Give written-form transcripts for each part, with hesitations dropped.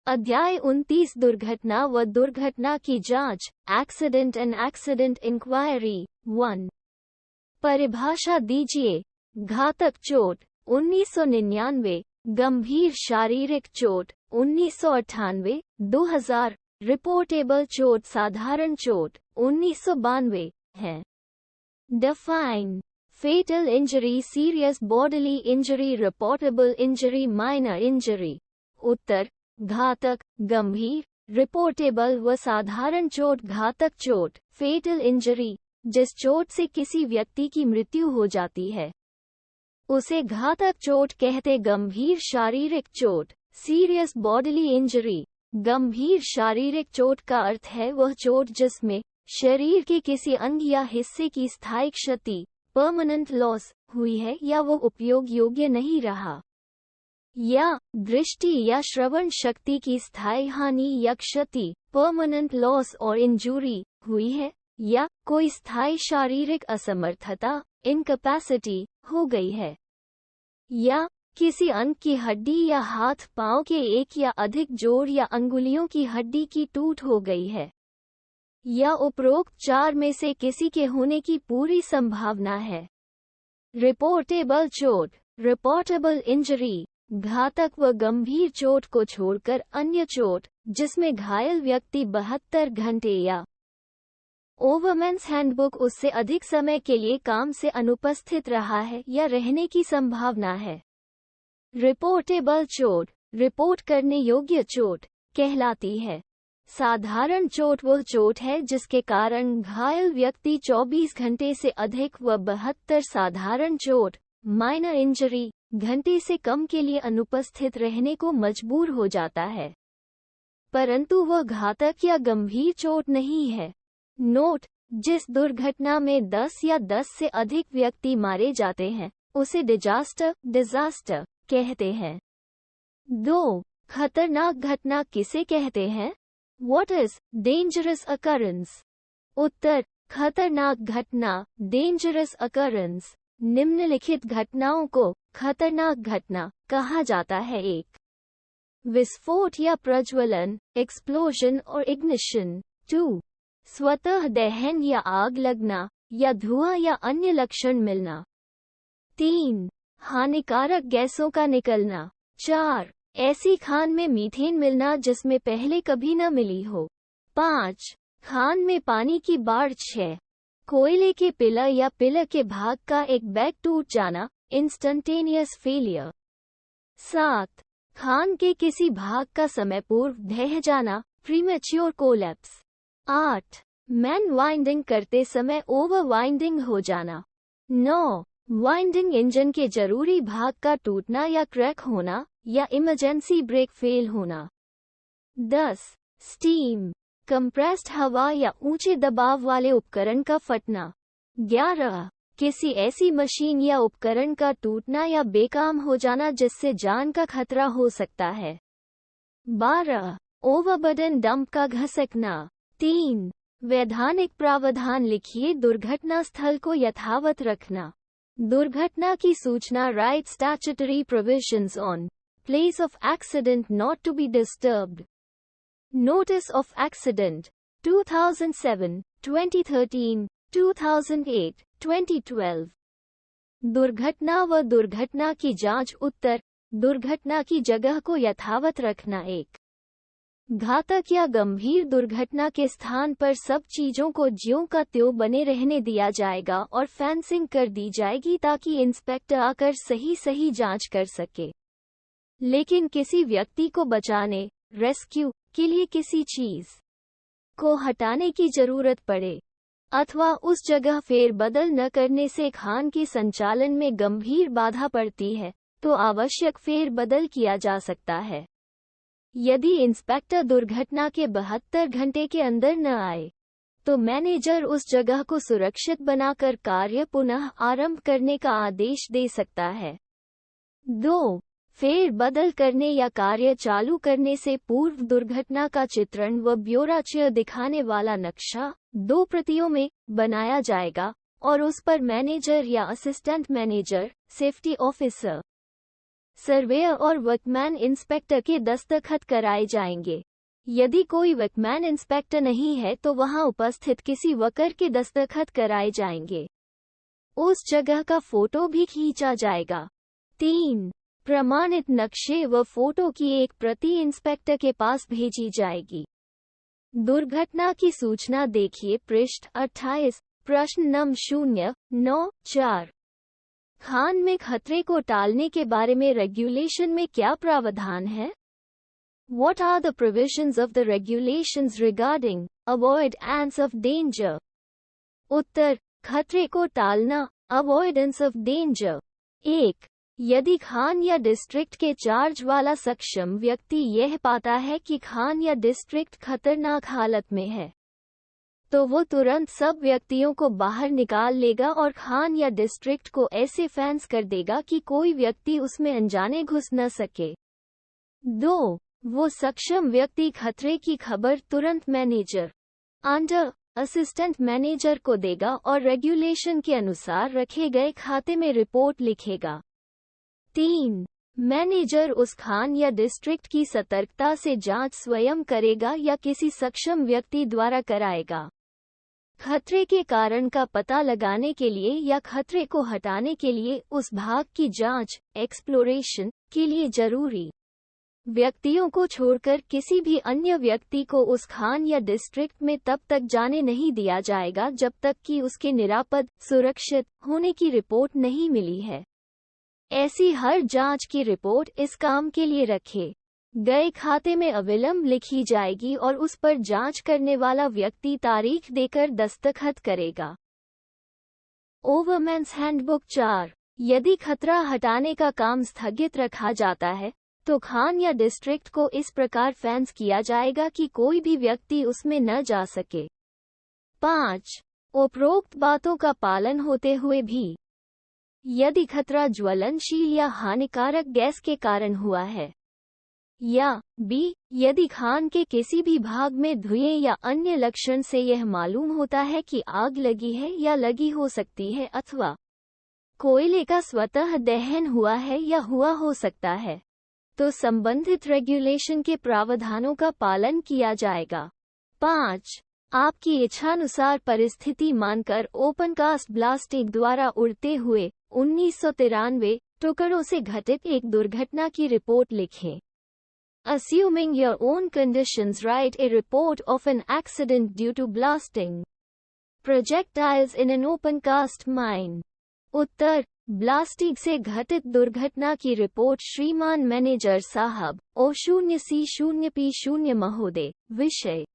अध्याय 29 दुर्घटना व दुर्घटना की जांच, एक्सीडेंट एंड एक्सीडेंट इंक्वायरी 1। परिभाषा दीजिए। घातक चोट 1999, गंभीर शारीरिक चोट 1998, 2000, रिपोर्टेबल चोट साधारण चोट 1992 है। Define. Fatal injury, serious bodily injury, reportable injury, minor injury. उत्तर, घातक, गंभीर, रिपोर्टेबल व साधारण चोट। घातक चोट, फेटल इंजरी, जिस चोट से किसी व्यक्ति की मृत्यु हो जाती है, उसे घातक चोट कहते। गंभीर शारीरिक चोट, सीरियस बॉडीली इंजरी। गंभीर शारीरिक चोट का अर्थ है वह चोट जिसमें शरीर के किसी अंग या हिस्से की स्थायी क्षति, परमानेंट लॉस हुई है या वो उपयोग योग्य नहीं रहा, या दृष्टि या श्रवण शक्ति की स्थायी हानि या क्षति, परमानेंट लॉस और इंजूरी हुई है, या कोई स्थायी शारीरिक असमर्थता, इनकैपेसिटी हो गई है, या किसी अंग की हड्डी या हाथ पांव के एक या अधिक जोड़ या अंगुलियों की हड्डी की टूट हो गई है, या उपरोक्त चार में से किसी के होने की पूरी संभावना है। रिपोर्टेबल चोट, रिपोर्टेबल इंजरी, घातक व गंभीर चोट को छोड़कर अन्य चोट जिसमें घायल व्यक्ति 72 घंटे या ओवरमैन्स हैंडबुक उससे अधिक समय के लिए काम से अनुपस्थित रहा है या रहने की संभावना है। रिपोर्टेबल चोट, रिपोर्ट करने योग्य चोट कहलाती है। साधारण चोट वह चोट है जिसके कारण घायल व्यक्ति 24 घंटे से अधिक व 72 साधारण चोट, माइनर इंजरी, घंटे से कम के लिए अनुपस्थित रहने को मजबूर हो जाता है, परंतु वह घातक या गंभीर चोट नहीं है। नोट, जिस दुर्घटना में 10 या 10 से अधिक व्यक्ति मारे जाते हैं उसे डिजास्टर कहते हैं। 2। खतरनाक घटना किसे कहते हैं? What is dangerous occurrence? उत्तर, खतरनाक घटना, डेंजरस occurrence। निम्नलिखित घटनाओं को खतरनाक घटना कहा जाता है। 1। विस्फोट या प्रज्वलन, एक्सप्लोजन और इग्निशन। 2। स्वतः दहन या आग लगना या धुआं या अन्य लक्षण मिलना। 3। हानिकारक गैसों का निकलना। 4। ऐसी खान में मीथेन मिलना जिसमें पहले कभी न मिली हो। 5। खान में पानी की बाढ़। 6। कोयले के पिलर या पिलर के भाग का एक बैग टूट जाना, इंस्टेंटेनियस फेलियर। 7। खान के किसी भाग का समय पूर्व ढह जाना, प्रीमेच्योर कोलैप्स। 8। मैन वाइंडिंग करते समय ओवर वाइंडिंग हो जाना। 9। वाइंडिंग इंजन के जरूरी भाग का टूटना या क्रैक होना या इमरजेंसी ब्रेक फेल होना। 10। स्टीम, कंप्रेस्ड हवा या ऊंचे दबाव वाले उपकरण का फटना। 11। किसी ऐसी मशीन या उपकरण का टूटना या बेकाम हो जाना जिससे जान का खतरा हो सकता है। 12। ओवरबर्डन डंप का घसकना। 3। वैधानिक प्रावधान लिखिए। दुर्घटना स्थल को यथावत रखना। दुर्घटना की सूचना right statutory provisions on place of accident not to be disturbed. Notice of accident 2007, 2013, 2008, 2012. दुर्घटना व दुर्घटना की जांच। उत्तर, दुर्घटना की जगह को यथावत रखना। 1। घातक या गंभीर दुर्घटना के स्थान पर सब चीजों को ज्यों का त्यों बने रहने दिया जाएगा और फेंसिंग कर दी जाएगी ताकि इंस्पेक्टर आकर सही जांच कर सके। लेकिन किसी व्यक्ति को बचाने, रेस्क्यू के लिए किसी चीज को हटाने की जरूरत पड़े अथवा उस जगह फेरबदल न करने से खान के संचालन में गंभीर बाधा पड़ती है, तो आवश्यक फेरबदल किया जा सकता है। यदि इंस्पेक्टर दुर्घटना के 72 घंटे के अंदर न आए, तो मैनेजर उस जगह को सुरक्षित बनाकर कार्य पुनः आरंभ करने का आदेश दे सकता है। 2। फेर बदल करने या कार्य चालू करने से पूर्व दुर्घटना का चित्रण व ब्योराचित्र दिखाने वाला नक्शा 2 प्रतियों में बनाया जाएगा और उस पर मैनेजर या assistant manager, safety officer, surveyor और वर्कमैन इंस्पेक्टर के दस्तखत कराए जाएंगे। यदि कोई वर्कमैन इंस्पेक्टर नहीं है तो वहां उपस्थित किसी वर्कर के दस्तखत कराए जाएंगे। उस जगह का फोटो भी खींचा जाएगा। 3. प्रमाणित नक्शे व फोटो की एक प्रति इंस्पेक्टर के पास भेजी जाएगी। दुर्घटना की सूचना देखिए पृष्ठ 28, प्रश्न नंबर 094। खान में खतरे को टालने के बारे में रेगुलेशन में क्या प्रावधान है? What are the provisions of the regulations regarding avoidance of danger? उत्तर, खतरे को टालना, avoidance of danger। 1. यदि खान या डिस्ट्रिक्ट के चार्ज वाला सक्षम व्यक्ति यह पाता है कि खान या डिस्ट्रिक्ट खतरनाक हालत में है, तो वो तुरंत सब व्यक्तियों को बाहर निकाल लेगा और खान या डिस्ट्रिक्ट को ऐसे फेंस कर देगा कि कोई व्यक्ति उसमें अनजाने घुस न सके। 2. वो सक्षम व्यक्ति खतरे की खबर तुरंत मैनेजर अंडर असिस्टेंट मैनेजर को देगा और रेगुलेशन के अनुसार रखे गए खाते में रिपोर्ट लिखेगा। 3. मैनेजर उस खान या डिस्ट्रिक्ट की सतर्कता से जांच स्वयं करेगा या किसी सक्षम व्यक्ति द्वारा कराएगा। खतरे के कारण का पता लगाने के लिए या खतरे को हटाने के लिए उस भाग की जांच एक्सप्लोरेशन के लिए जरूरी व्यक्तियों को छोड़कर किसी भी अन्य व्यक्ति को उस खान या डिस्ट्रिक्ट में तब तक जाने नहीं दिया जाएगा जब तक कि उसके निरापद सुरक्षित होने की रिपोर्ट नहीं मिली है। ऐसी हर जांच की रिपोर्ट इस काम के लिए रखे गए खाते में अविलंब लिखी जाएगी और उस पर जांच करने वाला व्यक्ति तारीख देकर दस्तखत करेगा। ओवरमैन्स हैंडबुक 4. यदि खतरा हटाने का काम स्थगित रखा जाता है तो खान या डिस्ट्रिक्ट को इस प्रकार फेंस किया जाएगा कि कोई भी व्यक्ति उसमें न जा सके। 5. उपरोक्त बातों का पालन होते हुए भी यदि खतरा ज्वलनशील या हानिकारक गैस के कारण हुआ है, या b. यदि खान के किसी भी भाग में धुएं या अन्य लक्षण से यह मालूम होता है कि आग लगी है या लगी हो सकती है अथवा कोयले का स्वतः दहन हुआ है या हुआ हो सकता है, तो संबंधित रेगुलेशन के प्रावधानों का पालन किया जाएगा। 5. आपकी इच्छानुसार परिस्थिति मानकर ओपनकास्ट ब्लास्टिंग द्वारा उड़ते हुए 1993 टुकड़ों से घटित एक दुर्घटना की रिपोर्ट लिखें। Assuming your own conditions, write a report of an accident due to blasting projectiles in an opencast mine. Uttar, blasting से घटित दुर्घटना की रिपोर्ट श्रीमान मैनेजर साहब O0C0P0 महोदय। विषय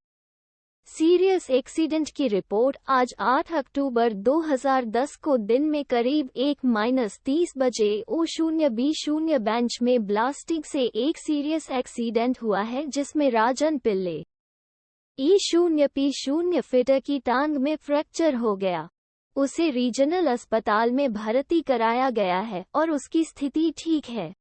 सीरियस एक्सीडेंट की रिपोर्ट आज 8 अक्टूबर 2010 को दिन में करीब 1-30 बजे O0B0 बेंच में ब्लास्टिंग से एक सीरियस एक्सीडेंट हुआ है जिसमें राजन पिल्ले E0P0 फिटर की टांग में फ्रैक्चर हो गया। उसे रीजनल अस्पताल में भर्ती कराया गया है और उसकी स्थिति ठीक है।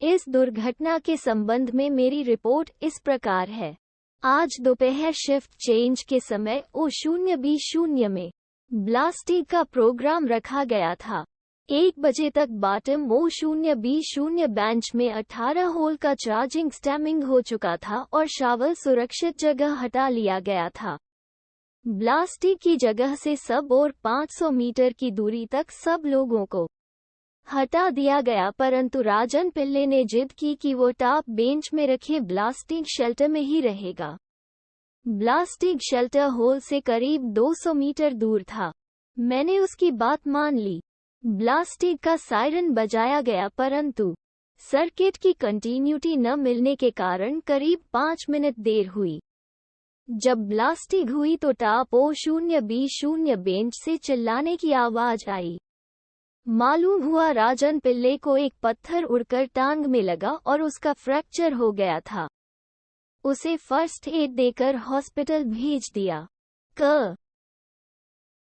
इस दुर्घटना के संबंध में मेरी रिपोर्ट इस प्रकार है। आज दोपहर शिफ्ट चेंज के समय O0B0 में ब्लास्टिंग का प्रोग्राम रखा गया था। 1 बजे तक बॉटम O0B0 बेंच में 18 होल का चार्जिंग स्टैमिंग हो चुका था और शावल सुरक्षित जगह हटा लिया गया था। ब्लास्टिंग की जगह से सब और 500 मीटर की दूरी तक सब लोगों को हटा दिया गया, परंतु राजन पिल्ले ने जिद की कि वो टॉप बेंच में रखे ब्लास्टिंग शेल्टर में ही रहेगा। ब्लास्टिंग शेल्टर होल से करीब 200 मीटर दूर था। मैंने उसकी बात मान ली। ब्लास्टिंग का सायरन बजाया गया, परंतु सर्किट की कंटिन्यूटी न मिलने के कारण करीब 5 मिनट देर हुई। जब ब्लास्टिंग हुई तो टॉप O0B0 बेंच से चिल्लाने की आवाज आई। मालूम हुआ राजन पिल्ले को एक पत्थर उड़कर टांग में लगा और उसका फ्रैक्चर हो गया था। उसे फर्स्ट एड देकर हॉस्पिटल भेज दिया।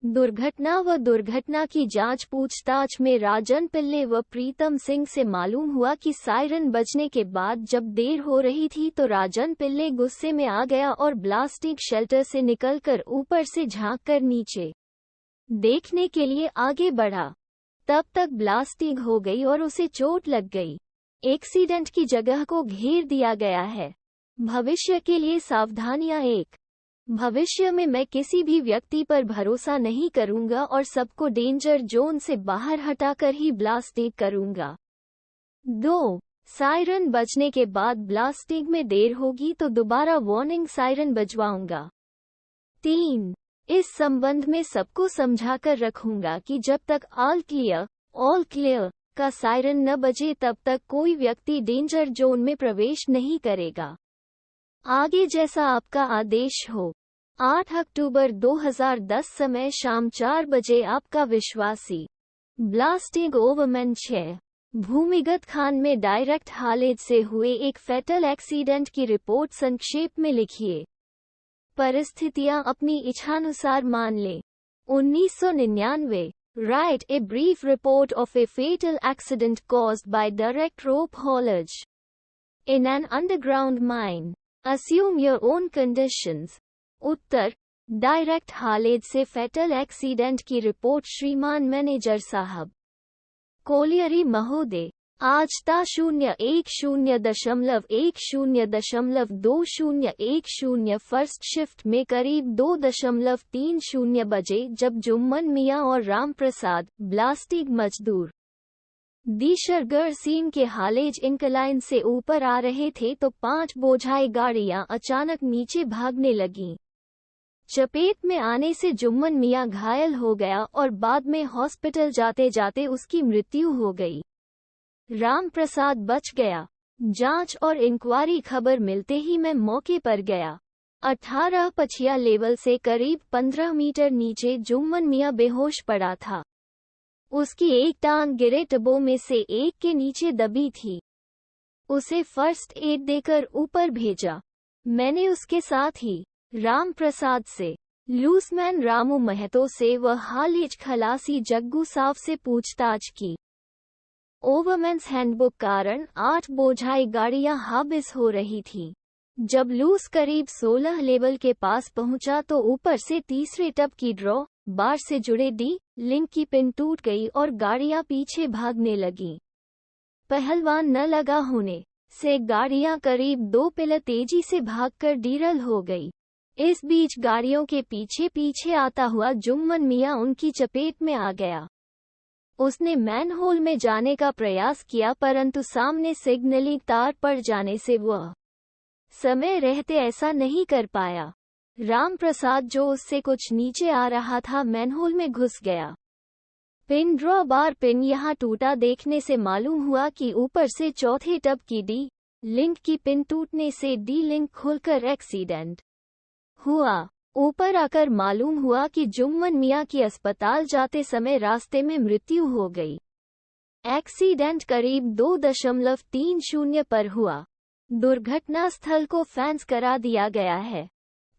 दुर्घटना व दुर्घटना की जांच पूछताछ में राजन पिल्ले व प्रीतम सिंह से मालूम हुआ कि सायरन बजने के बाद जब देर हो रही थी तो राजन पिल्ले गुस्से में आ गया और ब्लास्टिंग शेल्टर से निकलकर ऊपर से झांककर नीचे देखने के लिए आगे बढ़ा। तब तक ब्लास्टिंग हो गई और उसे चोट लग गई। एक्सीडेंट की जगह को घेर दिया गया है। भविष्य के लिए सावधानियां। 1. भविष्य में मैं किसी भी व्यक्ति पर भरोसा नहीं करूंगा और सबको डेंजर जोन से बाहर हटाकर ही ब्लास्टिंग करूंगा। 2. सायरन बजने के बाद ब्लास्टिंग में देर होगी तो दोबारा वार्निंग सायरन बजवाऊंगा। 3. इस संबंध में सबको समझाकर रखूंगा कि जब तक ऑल क्लियर का सायरन न बजे तब तक कोई व्यक्ति डेंजर जोन में प्रवेश नहीं करेगा। आगे जैसा आपका आदेश हो। 8 अक्टूबर 2010 समय शाम 4 बजे आपका विश्वासी। ब्लास्टिंग ओवरमैन 6 भूमिगत खान में डायरेक्ट हादसे से हुए एक फैटल एक्सीडेंट की रिपोर्ट संक्षेप में लिखिए। परिस्थितियां अपनी इच्छानुसार मान लें। 1999 Write a brief report of a fatal accident caused by direct rope haulage in an underground mine. Assume your own conditions. Uttar, direct हादसे से फैटल एक्सीडेंट की रिपोर्ट श्रीमान मैनेजर साहब। कोलियरी महोदय, आज ता 0:10.10.2010 फर्स्ट शिफ्ट में करीब 2:30 बजे जब जुम्मन मियां और राम प्रसाद ब्लास्टिंग मजदूर दीशरगर सीम के हालेज इंक्लाइन से ऊपर आ रहे थे तो 5 बोझाई गाड़ियां अचानक नीचे भागने लगीं। चपेट में आने से जुम्मन मियां घायल हो गया और बाद में हॉस्पिटल जाते जाते उसकी मृत्यु हो गई। राम प्रसाद बच गया। जांच और इंक्वायरी खबर मिलते ही मैं मौके पर गया। 18 पछिया लेवल से करीब 15 मीटर नीचे जुम्मन मियां बेहोश पड़ा था। उसकी एक टांग गिरे टबों में से एक के नीचे दबी थी। उसे फर्स्ट एड देकर ऊपर भेजा। मैंने उसके साथ ही राम प्रसाद से, लूसमैन रामू महतो से व हालेज खलासी जग्गू साव से पूछताछ की। ओवरमैन्स हैंडबुक कारण 8 बोझाई गाड़ियां हाबिस हो रही थी। जब लूस करीब 16 लेवल के पास पहुंचा तो ऊपर से तीसरे टब की ड्रॉ बार से जुड़े डी लिंक की पिन टूट गई और गाड़ियां पीछे भागने लगीं। पहलवान न लगा होने से गाड़ियां करीब 2 पिल तेजी से भागकर डीरल हो गई। इस बीच गाड़ियों के पीछे पीछे आता हुआ जुम्मन मियां उनकी चपेट में आ गया। उसने मैनहोल में जाने का प्रयास किया परंतु सामने सिग्नलिंग तार पड़ जाने से वह समय रहते ऐसा नहीं कर पाया। राम प्रसाद जो उससे कुछ नीचे आ रहा था मैनहोल में घुस गया। पिन ड्रॉ बार पिन यहां टूटा देखने से मालूम हुआ कि ऊपर से चौथे टब की डी लिंक की पिन टूटने से डी लिंक खुलकर एक्सीडेंट हुआ। ऊपर आकर मालूम हुआ कि जुम्मन मियां की अस्पताल जाते समय रास्ते में मृत्यु हो गई। एक्सीडेंट करीब 2:30 पर हुआ। दुर्घटना स्थल को फेंस करा दिया गया है।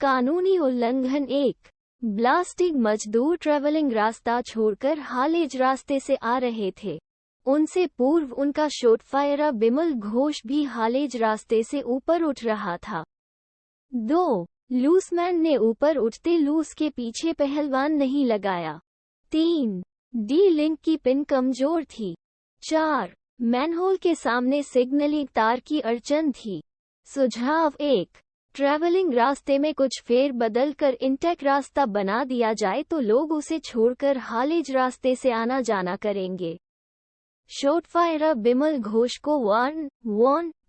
कानूनी उल्लंघन 1 ब्लास्टिंग मजदूर ट्रैवलिंग रास्ता छोड़कर हालेज रास्ते से आ रहे थे। उनसे पूर्व उनका शोटफायरा बिमल घोष भी हालेज रास्ते से ऊपर उठ रहा था। 2 लूसमैन ने ऊपर उठते लूस के पीछे पहलवान नहीं लगाया। 3 डी लिंक की पिन कमजोर थी। 4 मैनहोल के सामने सिग्नलिंग तार की अड़चन थी। सुझाव 1 ट्रैवलिंग रास्ते में कुछ फेर बदल कर इंटेक रास्ता बना दिया जाए तो लोग उसे छोड़कर हालेज रास्ते से आना जाना करेंगे। शोटफायरा बिमल घोष को वार्न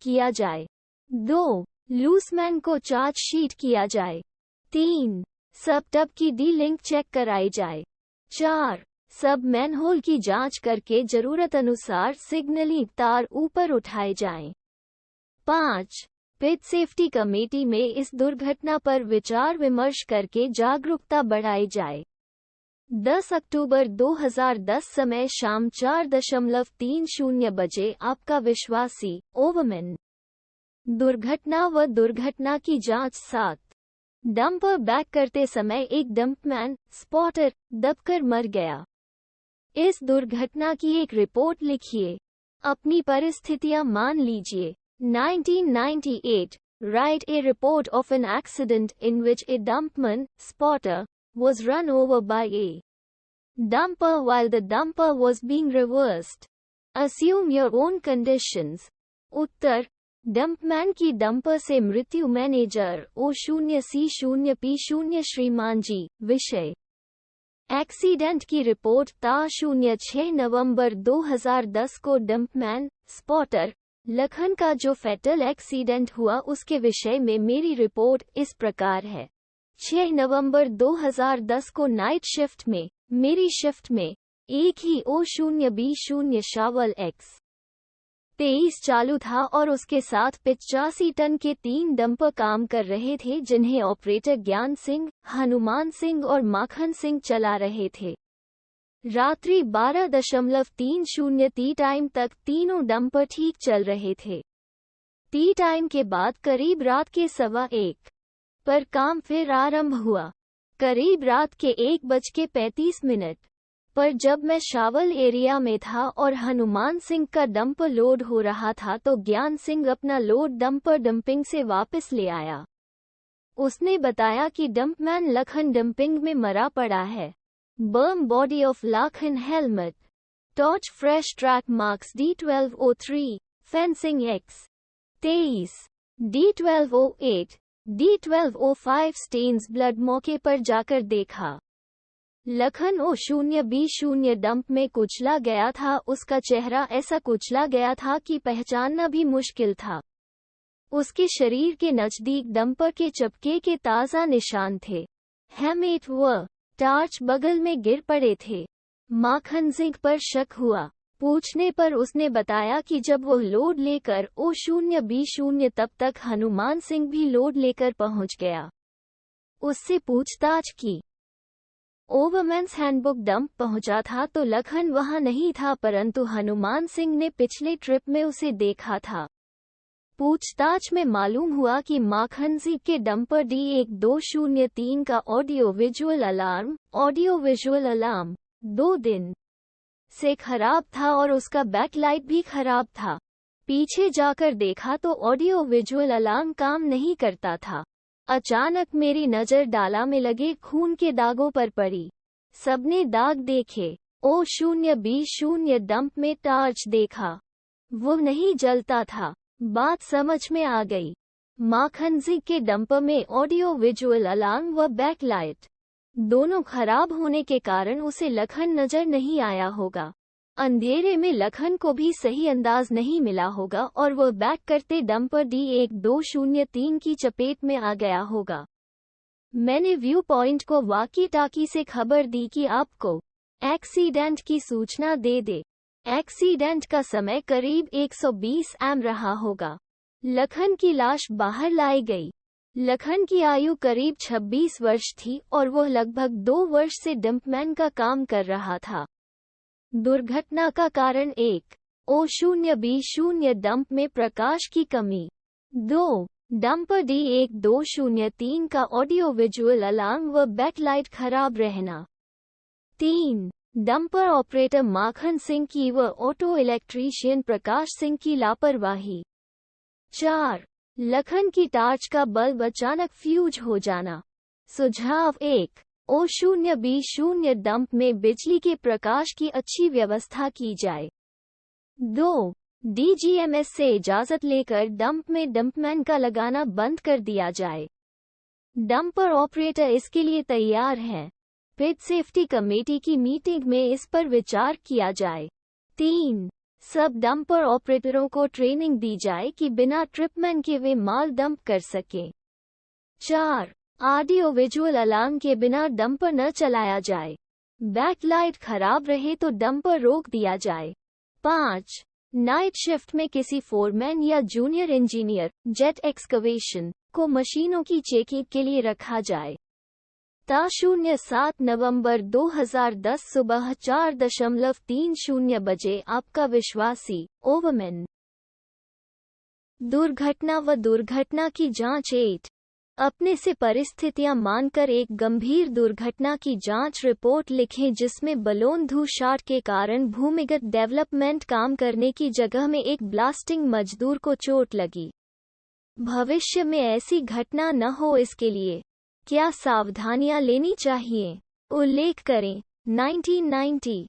किया जाए। 2 लूसमैन को चार्ज शीट किया जाए। 3 सब टब की डी लिंक चेक कराई जाए। 4 सब मैनहोल की जांच करके जरूरत अनुसार सिग्नलिंग तार ऊपर उठाए जाएं। 5 पिट सेफ्टी कमेटी में इस दुर्घटना पर विचार विमर्श करके जागरूकता बढ़ाई जाए। 10 अक्टूबर 2010 समय शाम 4:30 बजे आपका विश्वासी ओवरमैन। दुर्घटना व दुर्घटना की जांच 7 डंपर बैक करते समय एक डंपमैन स्पॉटर दबकर मर गया। इस दुर्घटना की एक रिपोर्ट लिखिए। अपनी परिस्थितियां मान लीजिए। 1998 Write a report of an accident in which a dumpman spotter was run over by a dumper while the dumper was being reversed. Assume your own conditions. उत्तर, डंपमैन की डंपर से मृत्यु। मैनेजर O0C0P0 श्रीमान जी। विषय, एक्सीडेंट की report ता 06 नवंबर 2010 को डंपमैन spotter Lakhan का जो फैटल एक्सीडेंट हुआ उसके विषय में मेरी रिपोर्ट इस प्रकार है। 6 नवंबर 2010 को नाइट शिफ्ट में, मेरी शिफ्ट में, एक ही O0B0 शावल X23 चालू था और उसके साथ 85 टन के 3 डंपर काम कर रहे थे जिन्हें ऑपरेटर ज्ञान सिंह, हनुमान सिंह और माखन सिंह चला रहे थे। रात्रि 12:30 टी टाइम तक तीनों डंपर ठीक चल रहे थे। टी टाइम के बाद करीब रात के 1:15 पर काम फिर आरंभ हुआ। करीब रात के 1:35 पर जब मैं शावल एरिया में था और हनुमान सिंह का डंपर लोड हो रहा था तो ज्ञान सिंह अपना लोड डंपर डंपिंग से वापस ले आया। उसने बताया कि डंपमैन लखन डंपिंग में मरा पड़ा है। बर्म body of Lakhan, helmet, torch, fresh track marks, D1203, fencing X23, D1208, D1205 stains, blood. मौके पर जाकर देखा, लखन O0B0 डंप में कुचला गया था। उसका चेहरा ऐसा कुचला गया था कि पहचानना भी मुश्किल था। उसके शरीर के नजदीक डंपर के चपके के ताज़ा निशान थे। हेलमेट व टॉर्च बगल में गिर पड़े थे। माखन सिंह पर शक हुआ। पूछने पर उसने बताया कि जब वो लोड लेकर O0B0 तब तक हनुमान सिंह भी लोड लेकर पहुंच गया। उससे पूछताछ की। ओवरमैन्स हैंडबुक डंप पहुंचा था तो लखन वहां नहीं था, परंतु हनुमान सिंह ने पिछले ट्रिप में उसे देखा था। पूछताछ में मालूम हुआ कि माखन सिंह के डंपर D1203 का ऑडियो विजुअल अलार्म 2 दिन से खराब था और उसका बैकलाइट भी खराब था। पीछे जाकर देखा तो ऑडियो विजुअल अलार्म काम नहीं करता था। अचानक मेरी नज़र डाला में लगे खून के दागों पर पड़ी। सबने दाग देखे। O0B0 डंप में टॉर्च देखा, वो नहीं जलता था। बात समझ में आ गई। माखन सिंह के डंपर में ऑडियो विजुअल अलार्म व बैकलाइट दोनों खराब होने के कारण उसे लखन नजर नहीं आया होगा। अंधेरे में लखन को भी सही अंदाज नहीं मिला होगा और वह बैक करते डंपर D1203 की चपेट में आ गया होगा। मैंने व्यू पॉइंट को वाकी टाकी से खबर दी कि आपको एक्सीडेंट की सूचना दे दे। एक्सीडेंट का समय करीब 120 AM रहा होगा। लखन की लाश बाहर लाई गई। लखन की आयु करीब 26 वर्ष थी और वह लगभग 2 वर्ष से डंपमैन का काम कर रहा था। दुर्घटना का कारण 1, O0B0 डंप में प्रकाश की कमी। 2, डंपर D1203 का ऑडियो विजुअल अलार्म व बैकलाइट खराब रहना। 3, डंपर ऑपरेटर माखन सिंह की व ऑटो इलेक्ट्रीशियन प्रकाश सिंह की लापरवाही। 4, लखन की टॉर्च का बल्ब अचानक फ्यूज हो जाना। सुझाव 1, O0B0 डंप में बिजली के प्रकाश की अच्छी व्यवस्था की जाए। 2, DGMS से इजाजत लेकर डंप में डंपमैन का लगाना बंद कर दिया जाए। डंपर ऑपरेटर इसके लिए तैयार हैं। पिट सेफ्टी कमेटी की मीटिंग में इस पर विचार किया जाए। 3, सब डंपर ऑपरेटरों को ट्रेनिंग दी जाए कि बिना ट्रिपमैन के वे माल डंप कर सकें। 4, ऑडियो विजुअल अलार्म के बिना डंपर न चलाया जाए। बैकलाइट खराब रहे तो डंपर रोक दिया जाए। 5, नाइट शिफ्ट में किसी फोरमैन या जूनियर इंजीनियर जेट एक्सकवेशन को मशीनों की चेकिंग के लिए रखा जाए। ता 07 नवंबर 2010 सुबह 4:30 बजे आपका विश्वासी ओवरमैन। दुर्घटना व दुर्घटना की जांच 8, अपने से परिस्थितियां मानकर एक गंभीर दुर्घटना की जांच रिपोर्ट लिखें जिसमें बलोंधू शाट के कारण भूमिगत डेवलपमेंट काम करने की जगह में एक ब्लास्टिंग मजदूर को चोट लगी। भविष्य में ऐसी घटना न हो इसके लिए क्या सावधानियां लेनी चाहिए? उल्लेख करें 1990,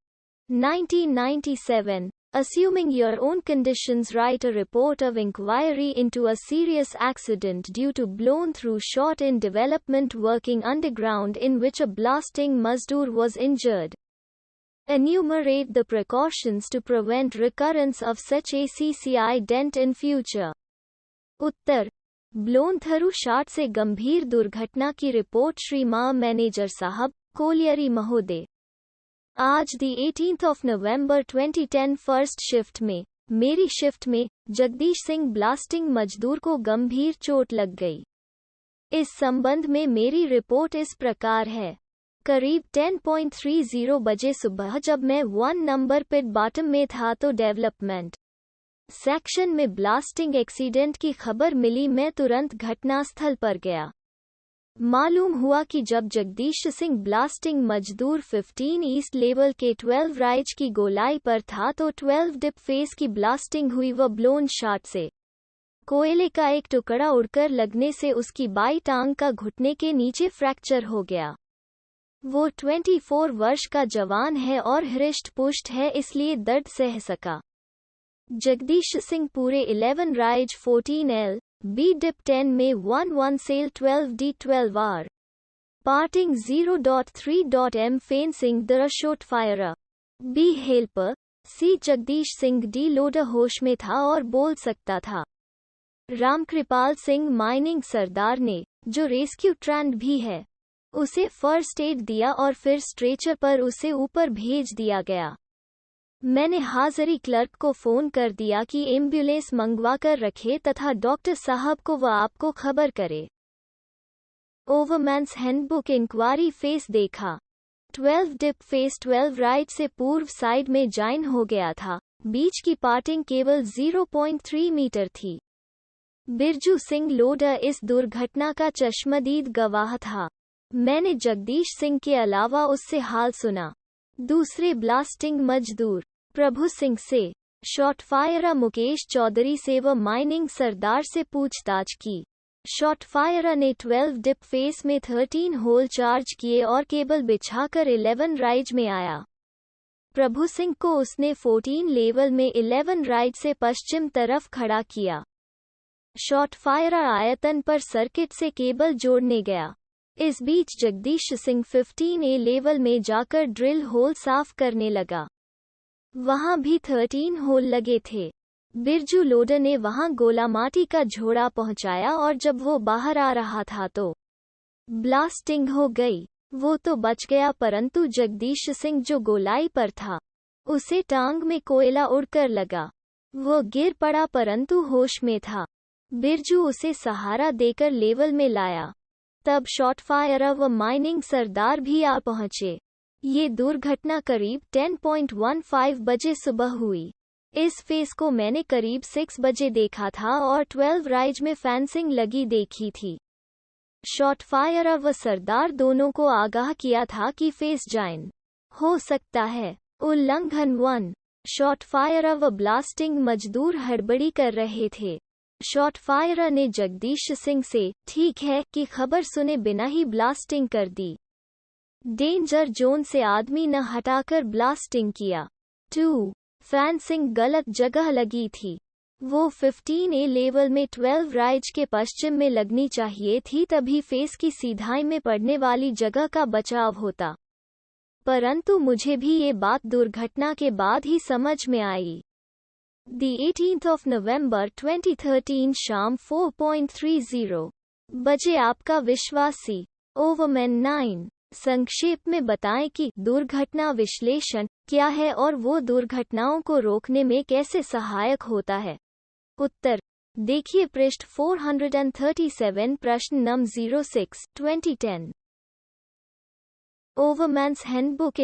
1997, Assuming your own conditions, write a report of inquiry into a serious accident due to blown through shot in development working underground in which a blasting Mazdoor was injured. Enumerate the precautions to prevent recurrence of such ACCI dent in future. उत्तर, blown through shot से गंभीर दुर्घटना की report श्रीमान manager साहब, colliery महोदय। आज दी 18th of November 2010 first shift में, मेरी शिफ्ट में, जगदीश सिंह ब्लास्टिंग मजदूर को गंभीर चोट लग गई। इस संबंध में मेरी रिपोर्ट इस प्रकार है। करीब 10:30 बजे सुबह जब मैं 1 नंबर पिट बॉटम में था तो डेवलपमेंट सेक्शन में ब्लास्टिंग एक्सीडेंट की खबर मिली। मैं तुरंत घटनास्थल पर गया। मालूम हुआ कि जब जगदीश सिंह ब्लास्टिंग मजदूर 15 ईस्ट लेवल के 12 राइज की गोलाई पर था तो 12 डिप फेस की ब्लास्टिंग हुई व ब्लोन शॉट से कोयले का एक टुकड़ा उड़कर लगने से उसकी बाई टांग का घुटने के नीचे फ्रैक्चर हो गया। वो 24 वर्ष का जवान है और हृष्ट पुष्ट है, इसलिए दर्द सह सका। जगदीश सिंह पूरे 11 राइज 14L बी डिप 10 में 11 सेल 12D12R parting 0.3.M fencing the shot firer B helper C Jagdish Singh D loader होश में था और बोल सकता था। रामकृपाल सिंह माइनिंग सरदार ने, जो रेस्क्यू ट्रेंड भी है, उसे फर्स्ट एड दिया और फिर स्ट्रेचर पर उसे ऊपर भेज दिया गया। मैंने हाजरी क्लर्क को फोन कर दिया कि एम्बुलेंस मंगवा कर रखे तथा डॉक्टर साहब को वह आपको खबर करे। ओवरमैन्स हैंडबुक इंक्वायरी फेस देखा। 12 डिप फेस 12 राइट से पूर्व साइड में ज्वाइन हो गया था। बीच की पार्टिंग केवल 0.3 मीटर थी। बिरजू सिंह लोडर इस दुर्घटना का चश्मदीद गवाह था। मैंने जगदीश सिंह के अलावा उससे हाल सुना। दूसरे ब्लास्टिंग मजदूर प्रभु सिंह से, शॉट फायरा मुकेश चौधरी से व माइनिंग सरदार से पूछताछ की। शॉट फायरा ने 12 डिप फेस में 13 होल चार्ज किए और केबल बिछाकर 11 राइज में आया। प्रभु सिंह को उसने 14 लेवल में 11 राइज से पश्चिम तरफ खड़ा किया। शॉट फायरा आयतन पर सर्किट से केबल जोड़ने गया। इस बीच जगदीश सिंह 15A लेवल में जाकर ड्रिल होल साफ करने लगा। वहां भी 13 होल लगे थे। बिरजू लोडर ने वहां गोला माटी का झोड़ा पहुंचाया और जब वो बाहर आ रहा था तो ब्लास्टिंग हो गई। वो तो बच गया, परंतु जगदीश सिंह जो गोलाई पर था, उसे टांग में कोयला उड़कर लगा। वो गिर पड़ा परंतु होश में था। बिरजू उसे सहारा देकर लेवल में लाया। तब शॉट फायरर व माइनिंग सरदार भी आ पहुंचे। ये दुर्घटना करीब 10:15 बजे सुबह हुई। इस फेस को मैंने करीब 6 बजे देखा था और 12 राइज में फेंसिंग लगी देखी थी। शॉट फायरर व सरदार दोनों को आगाह किया था कि फेस ज्वाइन हो सकता है। उल्लंघन 1। शॉट फायरर व ब्लास्टिंग मजदूर हड़बड़ी कर रहे थे। शॉट फायरर ने जगदीश सिंह से, ठीक है, की खबर सुने बिना ही ब्लास्टिंग कर दी। डेंजर जोन से आदमी न हटाकर ब्लास्टिंग किया। 2. फेंसिंग गलत जगह लगी थी। वो 15A लेवल में 12 राइज के पश्चिम में लगनी चाहिए थी, तभी फेस की सीधाई में पड़ने वाली जगह का बचाव होता। परंतु मुझे भी ये बात दुर्घटना के बाद ही समझ में आई। The 18th of November 2013 शाम 4:30 बजे आपका विश्वासी ओवरमैन 9 संक्षेप में बताएं कि दुर्घटना विश्लेषण क्या है और वो दुर्घटनाओं को रोकने में कैसे सहायक होता है। उत्तर देखिए पृष्ठ 437 प्रश्न नंबर 06 2010 ओवरमैन्स हैंडबुक